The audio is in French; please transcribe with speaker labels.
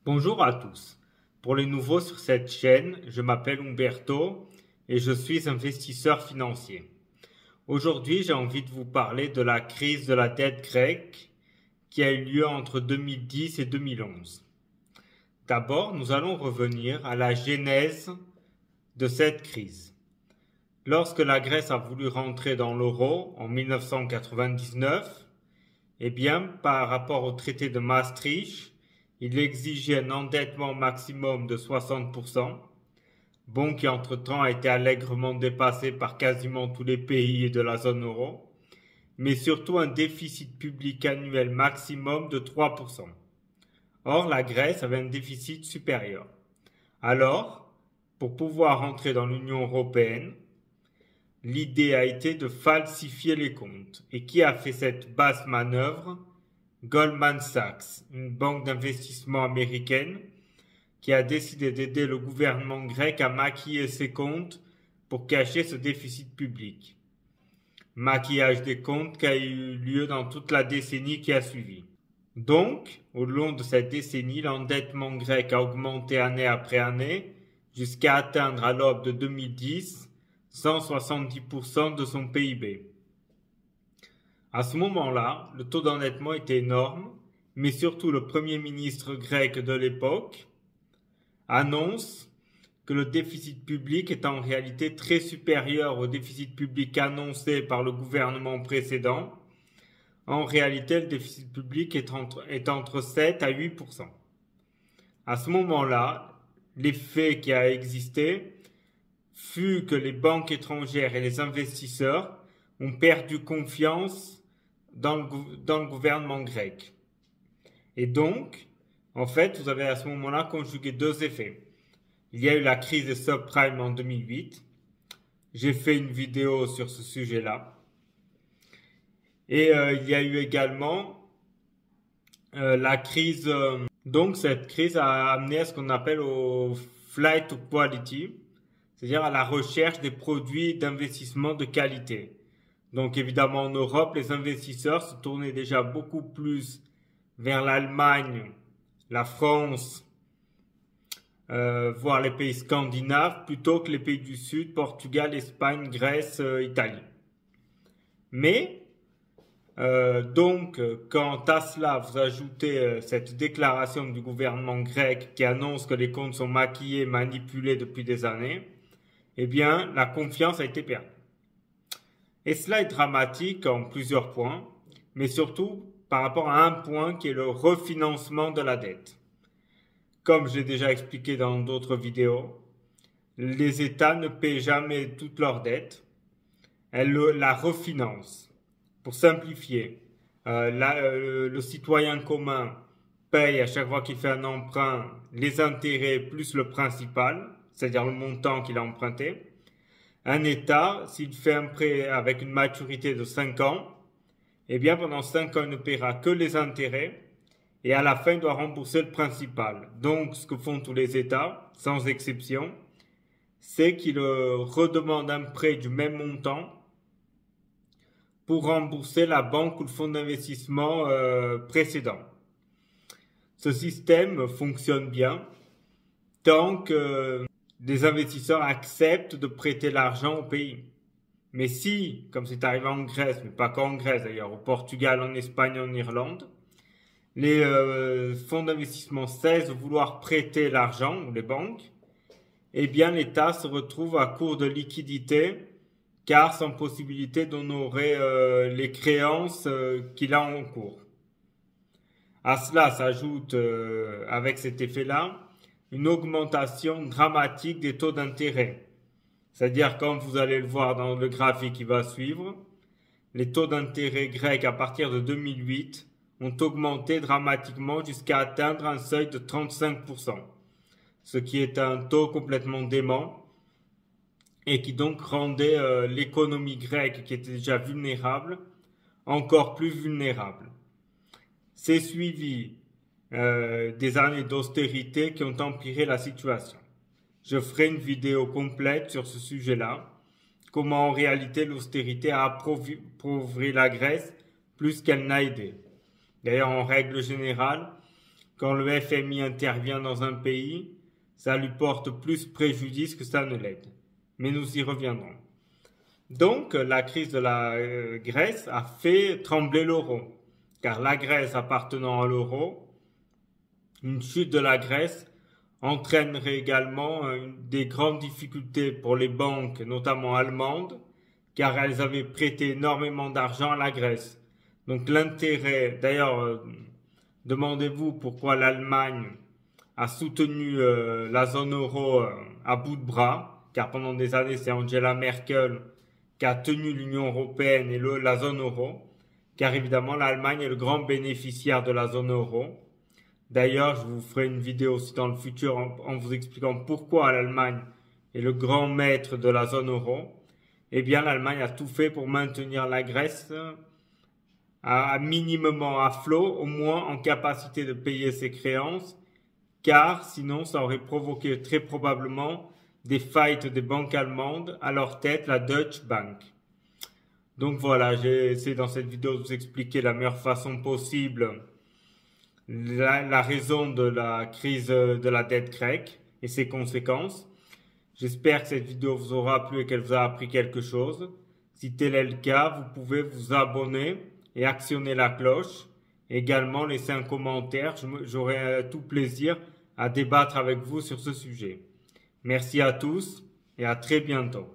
Speaker 1: Bonjour à tous. Pour les nouveaux sur cette chaîne, je m'appelle Umberto et je suis investisseur financier. Aujourd'hui, j'ai envie de vous parler de la crise de la dette grecque qui a eu lieu entre 2010 et 2011. D'abord, nous allons revenir à la genèse de cette crise. Lorsque la Grèce a voulu rentrer dans l'euro en 1999, par rapport au traité de Maastricht, il exigeait un endettement maximum de 60%, qui entre-temps a été allègrement dépassé par quasiment tous les pays de la zone euro, mais surtout un déficit public annuel maximum de 3%. Or, la Grèce avait un déficit supérieur. Alors, pour pouvoir entrer dans l'Union européenne, l'idée a été de falsifier les comptes. Et qui a fait cette basse manœuvre? Goldman Sachs, une banque d'investissement américaine, qui a décidé d'aider le gouvernement grec à maquiller ses comptes pour cacher ce déficit public. Maquillage des comptes qui a eu lieu dans toute la décennie qui a suivi. Donc, au long de cette décennie, l'endettement grec a augmenté année après année jusqu'à atteindre à l'aube de 2010 170% de son PIB. À ce moment-là, le taux d'endettement était énorme, mais surtout le premier ministre grec de l'époque annonce que le déficit public est en réalité très supérieur au déficit public annoncé par le gouvernement précédent. En réalité, le déficit public est entre 7 à 8%. À ce moment-là, l'effet qui a existé fut que les banques étrangères et les investisseurs ont perdu confiance dans le gouvernement grec. Et donc, en fait, vous avez à ce moment-là conjugué deux effets. Il y a eu la crise des subprimes en 2008. J'ai fait une vidéo sur ce sujet-là. Et il y a eu également la crise. Donc, cette crise a amené à ce qu'on appelle au flight to quality, c'est-à-dire à la recherche des produits d'investissement de qualité. Donc évidemment en Europe, les investisseurs se tournaient déjà beaucoup plus vers l'Allemagne, la France, voire les pays scandinaves, plutôt que les pays du Sud, Portugal, Espagne, Grèce, Italie. Mais, quand à cela vous ajoutez cette déclaration du gouvernement grec qui annonce que les comptes sont maquillés, manipulés depuis des années, la confiance a été perdue. Et cela est dramatique en plusieurs points, mais surtout par rapport à un point qui est le refinancement de la dette. Comme j'ai déjà expliqué dans d'autres vidéos, les États ne paient jamais toute leur dette, elles la refinancent. Pour simplifier, le citoyen commun paye à chaque fois qu'il fait un emprunt les intérêts plus le principal, c'est-à-dire le montant qu'il a emprunté. Un État, s'il fait un prêt avec une maturité de 5 ans, pendant 5 ans, il ne paiera que les intérêts et à la fin, il doit rembourser le principal. Donc, ce que font tous les États, sans exception, c'est qu'ils redemandent un prêt du même montant pour rembourser la banque ou le fonds d'investissement précédent. Ce système fonctionne bien tant que les investisseurs acceptent de prêter l'argent au pays. Mais si, comme c'est arrivé en Grèce, mais pas qu'en Grèce d'ailleurs, au Portugal, en Espagne, en Irlande, les fonds d'investissement cessent de vouloir prêter l'argent, ou les banques, l'État se retrouve à court de liquidité, car sans possibilité d'honorer les créances qu'il a en cours. À cela s'ajoute, avec cet effet-là, une augmentation dramatique des taux d'intérêt. C'est-à-dire, comme vous allez le voir dans le graphique qui va suivre, les taux d'intérêt grecs à partir de 2008 ont augmenté dramatiquement jusqu'à atteindre un seuil de 35%, ce qui est un taux complètement dément et qui donc rendait l'économie grecque, qui était déjà vulnérable, encore plus vulnérable. C'est suivi des années d'austérité qui ont empiré la situation. Je ferai une vidéo complète sur ce sujet-là, comment en réalité l'austérité a appauvri la Grèce plus qu'elle n'a aidé. D'ailleurs, en règle générale, quand le FMI intervient dans un pays, ça lui porte plus préjudice que ça ne l'aide. Mais nous y reviendrons. Donc, la crise de la Grèce a fait trembler l'euro, car la Grèce appartenant à l'euro, une chute de la Grèce entraînerait également des grandes difficultés pour les banques, notamment allemandes, car elles avaient prêté énormément d'argent à la Grèce. Donc l'intérêt, d'ailleurs, demandez-vous pourquoi l'Allemagne a soutenu la zone euro à bout de bras, car pendant des années c'est Angela Merkel qui a tenu l'Union européenne et la zone euro, car évidemment l'Allemagne est le grand bénéficiaire de la zone euro. D'ailleurs, je vous ferai une vidéo aussi dans le futur en vous expliquant pourquoi l'Allemagne est le grand maître de la zone euro. Eh bien, l'Allemagne a tout fait pour maintenir la Grèce à minimum à flot, au moins en capacité de payer ses créances, car sinon ça aurait provoqué très probablement des faillites des banques allemandes, à leur tête la Deutsche Bank. Donc voilà, j'ai essayé dans cette vidéo de vous expliquer la meilleure façon possible la raison de la crise de la dette grecque et ses conséquences. J'espère que cette vidéo vous aura plu et qu'elle vous a appris quelque chose. Si tel est le cas, vous pouvez vous abonner et actionner la cloche. Également, laisser un commentaire. J'aurai tout plaisir à débattre avec vous sur ce sujet. Merci à tous et à très bientôt.